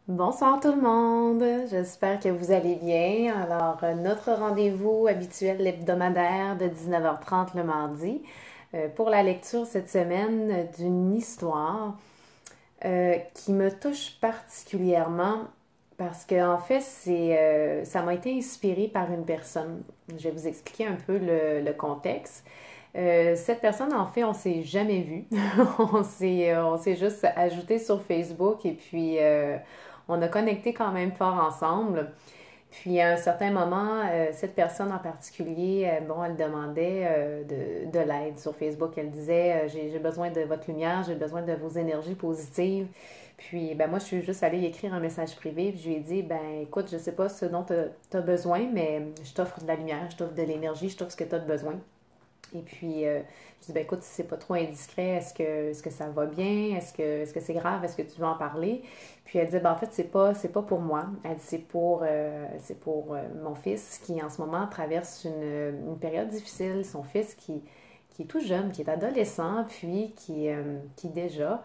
Bonsoir tout le monde, j'espère que vous allez bien. Alors, notre rendez-vous habituel hebdomadaire de 19h30 le mardi pour la lecture cette semaine d'une histoire qui me touche particulièrement parce que en fait, ça m'a été inspiré par une personne. Je vais vous expliquer un peu le contexte. Cette personne, en fait, on s'est jamais vu. On s'est juste ajouté sur Facebook et puis on a connecté quand même fort ensemble. Puis à un certain moment, cette personne en particulier, bon, elle demandait de l'aide sur Facebook. Elle disait, j'ai besoin de votre lumière, j'ai besoin de vos énergies positives. Puis ben moi, je suis juste allée y écrire un message privé. Puis je lui ai dit, ben écoute, je sais pas ce dont tu as besoin, mais je t'offre de la lumière, je t'offre de l'énergie, je t'offre ce que tu as besoin. Et puis, je dis, ben écoute, si c'est pas trop indiscret, est-ce que ça va bien? Est-ce que c'est grave? Est-ce que tu veux en parler? Puis elle dit, ben en fait, c'est pas pour moi. Elle dit, c'est pour mon fils qui, en ce moment, traverse une période difficile. Son fils qui est tout jeune, qui est adolescent, puis qui déjà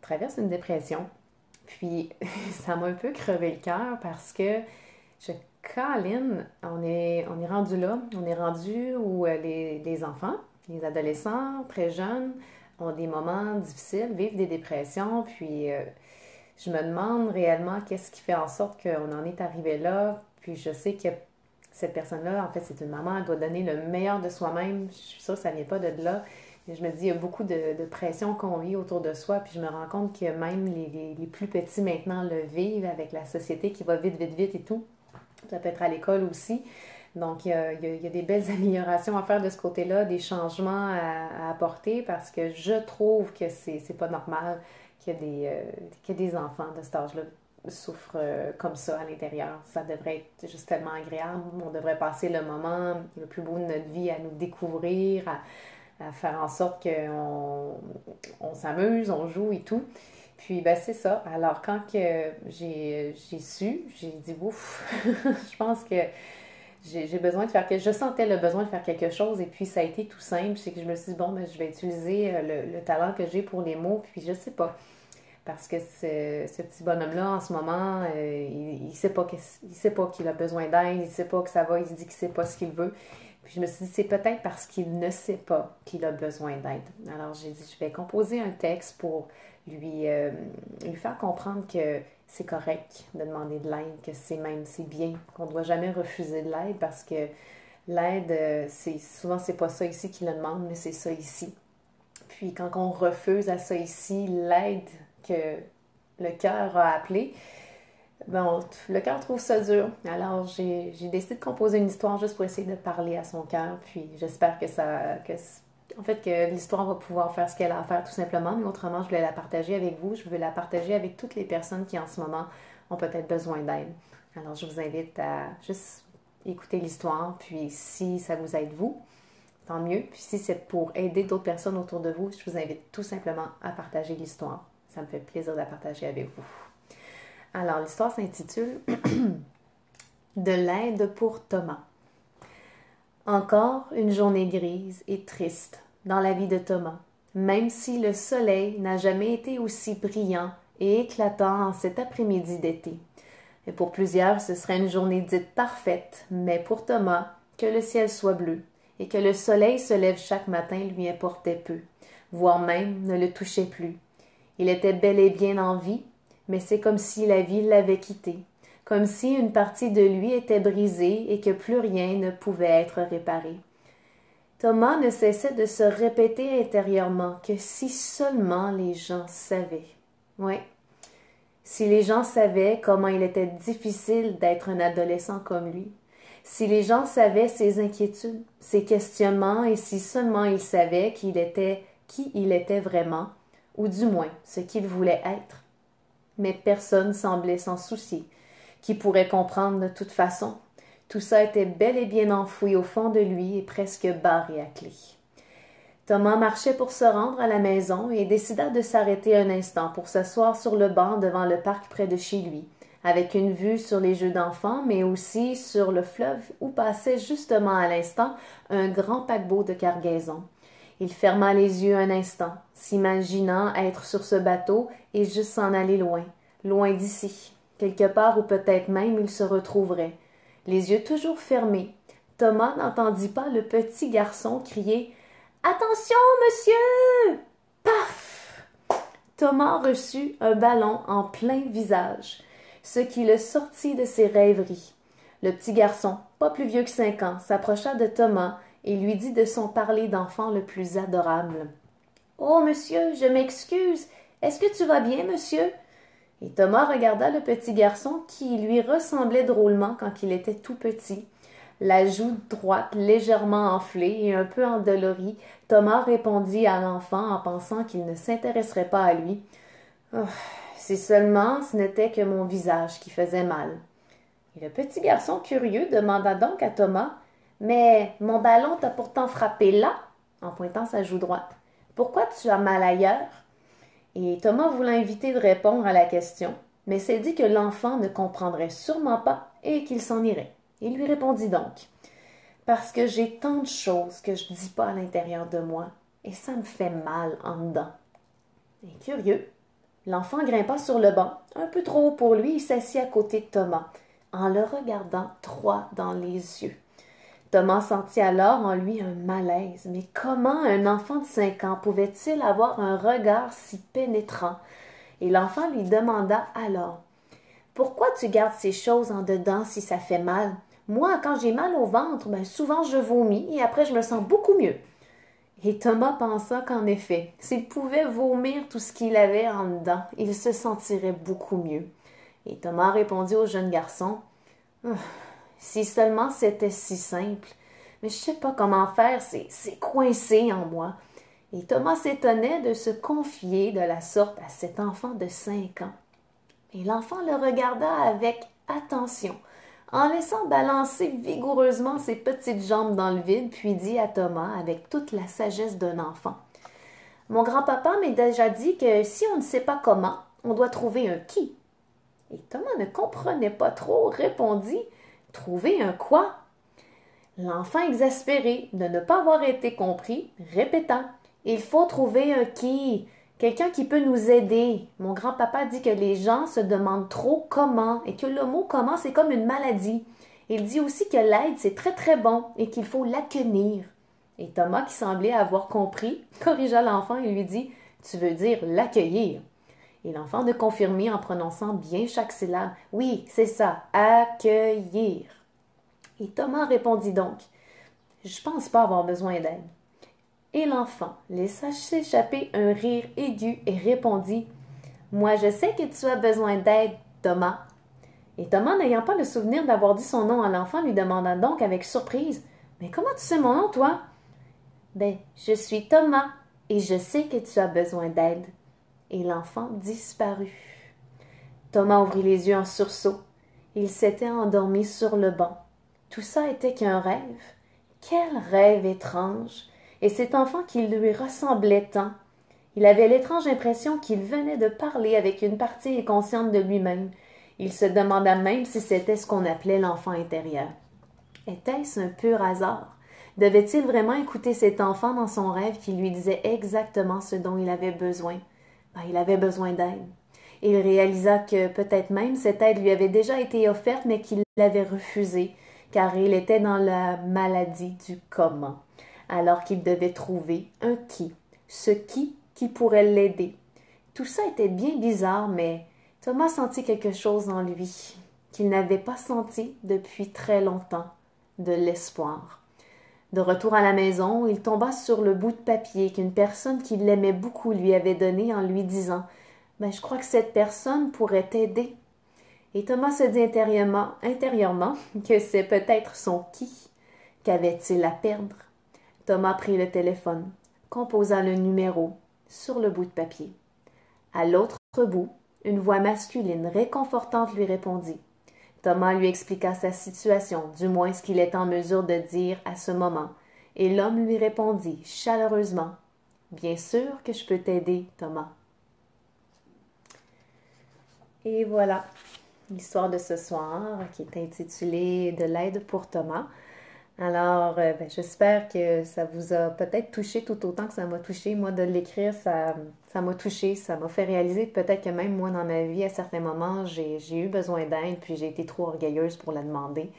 traverse une dépression. Puis, ça m'a un peu crevé le cœur parce que je Colin, on est rendu là. On est rendu où les enfants, les adolescents, très jeunes, ont des moments difficiles, vivent des dépressions. Puis je me demande réellement qu'est-ce qui fait en sorte qu'on en est arrivé là. Puis je sais que cette personne-là, en fait, c'est une maman, elle doit donner le meilleur de soi-même. Je suis sûre que ça n'est pas de là. Et je me dis, il y a beaucoup de pression qu'on vit autour de soi. Puis je me rends compte que même les plus petits maintenant le vivent avec la société qui va vite, vite, vite et tout. Ça peut être à l'école aussi. Donc, il y a des belles améliorations à faire de ce côté-là, des changements à apporter parce que je trouve que c'est pas normal qu'il y ait des enfants de cet âge-là souffrent comme ça à l'intérieur. Ça devrait être juste tellement agréable. On devrait passer le moment le plus beau de notre vie à nous découvrir, à faire en sorte qu'on on s'amuse, on joue et tout. Puis, ben, c'est ça. Alors, quand que j'ai su, j'ai dit, ouf, je pense que j'ai besoin de faire quelque chose. Je sentais le besoin de faire quelque chose et puis ça a été tout simple. C'est que je me suis dit, bon, ben, je vais utiliser le talent que j'ai pour les mots. Puis, je sais pas. Parce que ce petit bonhomme-là, en ce moment, il sait pas il sait pas qu'il a besoin d'aide, il sait pas que ça va, il se dit qu'il sait pas ce qu'il veut. Puis je me suis dit, c'est peut-être parce qu'il ne sait pas qu'il a besoin d'aide. Alors j'ai dit, je vais composer un texte pour lui faire comprendre que c'est correct de demander de l'aide, que c'est bien, qu'on ne doit jamais refuser de l'aide parce que l'aide, souvent c'est pas ça ici qui le demande, mais c'est ça ici. Puis quand on refuse à ça ici, l'aide que le cœur a appelée, bon, le cœur trouve ça dur. Alors j'ai décidé de composer une histoire juste pour essayer de parler à son cœur. Puis j'espère en fait, que l'histoire va pouvoir faire ce qu'elle a à faire tout simplement. Mais autrement, je voulais la partager avec vous. Je veux la partager avec toutes les personnes qui en ce moment ont peut-être besoin d'aide. Alors je vous invite à juste écouter l'histoire. Puis si ça vous aide vous, tant mieux. Puis si c'est pour aider d'autres personnes autour de vous, je vous invite tout simplement à partager l'histoire. Ça me fait plaisir de la partager avec vous. Alors, l'histoire s'intitule De l'aide pour Thomas. Encore une journée grise et triste dans la vie de Thomas, même si le soleil n'a jamais été aussi brillant et éclatant en cet après-midi d'été. Et pour plusieurs, ce serait une journée dite parfaite, mais pour Thomas, que le ciel soit bleu et que le soleil se lève chaque matin lui importait peu, voire même ne le touchait plus. Il était bel et bien en vie, mais c'est comme si la vie l'avait quitté, comme si une partie de lui était brisée et que plus rien ne pouvait être réparé. Thomas ne cessait de se répéter intérieurement que si seulement les gens savaient. Oui, si les gens savaient comment il était difficile d'être un adolescent comme lui, si les gens savaient ses inquiétudes, ses questionnements, et si seulement ils savaient qui il était vraiment, ou du moins ce qu'il voulait être. Mais personne semblait s'en soucier. Qui pourrait comprendre de toute façon? Tout ça était bel et bien enfoui au fond de lui et presque barré à clé. Thomas marchait pour se rendre à la maison et décida de s'arrêter un instant pour s'asseoir sur le banc devant le parc près de chez lui, avec une vue sur les jeux d'enfants, mais aussi sur le fleuve où passait justement à l'instant un grand paquebot de cargaison. Il ferma les yeux un instant, s'imaginant être sur ce bateau et juste s'en aller loin, loin d'ici, quelque part où peut-être même il se retrouverait. Les yeux toujours fermés, Thomas n'entendit pas le petit garçon crier « Attention, monsieur !» Paf! Thomas reçut un ballon en plein visage, ce qui le sortit de ses rêveries. Le petit garçon, pas plus vieux que 5 ans, s'approcha de Thomas et lui dit de son parler d'enfant le plus adorable. « Oh, monsieur, je m'excuse. Est-ce que tu vas bien, monsieur? » Et Thomas regarda le petit garçon qui lui ressemblait drôlement quand il était tout petit. La joue droite légèrement enflée et un peu endolorie, Thomas répondit à l'enfant en pensant qu'il ne s'intéresserait pas à lui. « Oh, si seulement ce n'était que mon visage qui faisait mal. » Et le petit garçon curieux demanda donc à Thomas « Mais mon ballon t'a pourtant frappé là ?» en pointant sa joue droite. « Pourquoi tu as mal ailleurs ?» Et Thomas voulut éviter de répondre à la question, mais s'est dit que l'enfant ne comprendrait sûrement pas et qu'il s'en irait. Il lui répondit donc « Parce que j'ai tant de choses que je ne dis pas à l'intérieur de moi, et ça me fait mal en dedans. » Et curieux, l'enfant grimpa sur le banc, un peu trop haut pour lui, et s'assit à côté de Thomas, en le regardant droit dans les yeux. Thomas sentit alors en lui un malaise. Mais comment un enfant de 5 ans pouvait-il avoir un regard si pénétrant? Et l'enfant lui demanda alors « Pourquoi tu gardes ces choses en dedans si ça fait mal? Moi, quand j'ai mal au ventre, souvent je vomis et après je me sens beaucoup mieux. » Et Thomas pensa qu'en effet, s'il pouvait vomir tout ce qu'il avait en dedans, il se sentirait beaucoup mieux. Et Thomas répondit au jeune garçon « Si seulement c'était si simple. Mais je sais pas comment faire, c'est coincé en moi. » Et Thomas s'étonnait de se confier de la sorte à cet enfant de 5 ans. Et l'enfant le regarda avec attention, en laissant balancer vigoureusement ses petites jambes dans le vide, puis dit à Thomas avec toute la sagesse d'un enfant « Mon grand-papa m'a déjà dit que si on ne sait pas comment, on doit trouver un qui. » Et Thomas ne comprenait pas trop, répondit « Trouver un quoi? » L'enfant exaspéré de ne pas avoir été compris, répéta « Il faut trouver un qui, quelqu'un qui peut nous aider. Mon grand-papa dit que les gens se demandent trop comment et que le mot comment c'est comme une maladie. Il dit aussi que l'aide c'est très très bon et qu'il faut l'accueillir. » Et Thomas, qui semblait avoir compris, corrigea l'enfant et lui dit « Tu veux dire l'accueillir. » Et l'enfant de confirmer en prononçant bien chaque syllabe « Oui, c'est ça, accueillir. » Et Thomas répondit donc « Je pense pas avoir besoin d'aide. » Et l'enfant laissa s'échapper un rire aigu et répondit « Moi, je sais que tu as besoin d'aide, Thomas. » Et Thomas, n'ayant pas le souvenir d'avoir dit son nom à l'enfant, lui demanda donc avec surprise « Mais comment tu sais mon nom, toi? »« Je suis Thomas et je sais que tu as besoin d'aide. » Et l'enfant disparut. Thomas ouvrit les yeux en sursaut. Il s'était endormi sur le banc. Tout ça était qu'un rêve. Quel rêve étrange! Et cet enfant qui lui ressemblait tant. Il avait l'étrange impression qu'il venait de parler avec une partie inconsciente de lui-même. Il se demanda même si c'était ce qu'on appelait l'enfant intérieur. Était-ce un pur hasard? Devait-il vraiment écouter cet enfant dans son rêve qui lui disait exactement ce dont il avait besoin? Il avait besoin d'aide. Il réalisa que peut-être même cette aide lui avait déjà été offerte, mais qu'il l'avait refusée, car il était dans la maladie du comment, alors qu'il devait trouver un ce qui pourrait l'aider. Tout ça était bien bizarre, mais Thomas sentit quelque chose en lui qu'il n'avait pas senti depuis très longtemps, de l'espoir. De retour à la maison, il tomba sur le bout de papier qu'une personne qui l'aimait beaucoup lui avait donné en lui disant « Je crois que cette personne pourrait t'aider. » Et Thomas se dit intérieurement que c'est peut-être son qui. Qu'avait-il à perdre? Thomas prit le téléphone, composa le numéro sur le bout de papier. À l'autre bout, une voix masculine réconfortante lui répondit. Thomas lui expliqua sa situation, du moins ce qu'il est en mesure de dire à ce moment, et l'homme lui répondit chaleureusement « Bien sûr que je peux t'aider, Thomas. » Et voilà l'histoire de ce soir qui est intitulée « De l'aide pour Thomas ». Alors, j'espère que ça vous a peut-être touché tout autant que ça m'a touché. Moi, de l'écrire, ça m'a touché, ça m'a fait réaliser peut-être que même moi, dans ma vie, à certains moments, j'ai eu besoin d'aide, puis j'ai été trop orgueilleuse pour la demander.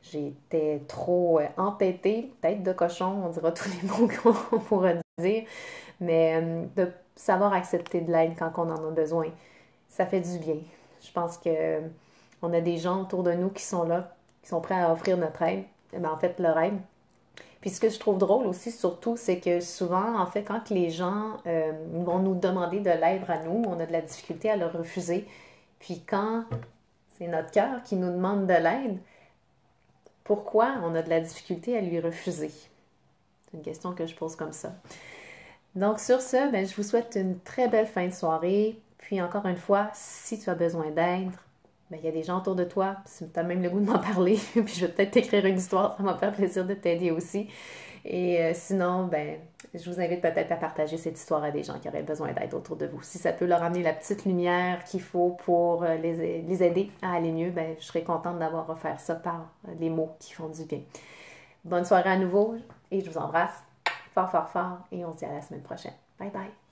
J'étais trop entêtée, tête de cochon, on dira tous les mots qu'on pourra dire, mais de savoir accepter de l'aide quand on en a besoin, ça fait du bien. Je pense que on a des gens autour de nous qui sont là, qui sont prêts à offrir notre aide, en fait leur aide. Puis ce que je trouve drôle aussi, surtout, c'est que souvent, en fait, quand les gens vont nous demander de l'aide à nous, on a de la difficulté à le refuser. Puis quand c'est notre cœur qui nous demande de l'aide, pourquoi on a de la difficulté à lui refuser? C'est une question que je pose comme ça. Donc sur ce, je vous souhaite une très belle fin de soirée. Puis encore une fois, si tu as besoin d'aide, il y a des gens autour de toi, si tu as même le goût de m'en parler, puis je vais peut-être t'écrire une histoire, ça m'a fait plaisir de t'aider aussi. Et sinon, je vous invite peut-être à partager cette histoire à des gens qui auraient besoin d'aide autour de vous. Si ça peut leur amener la petite lumière qu'il faut pour les aider à aller mieux, je serais contente d'avoir offert ça par les mots qui font du bien. Bonne soirée à nouveau et je vous embrasse fort, fort, fort et on se dit à la semaine prochaine. Bye bye!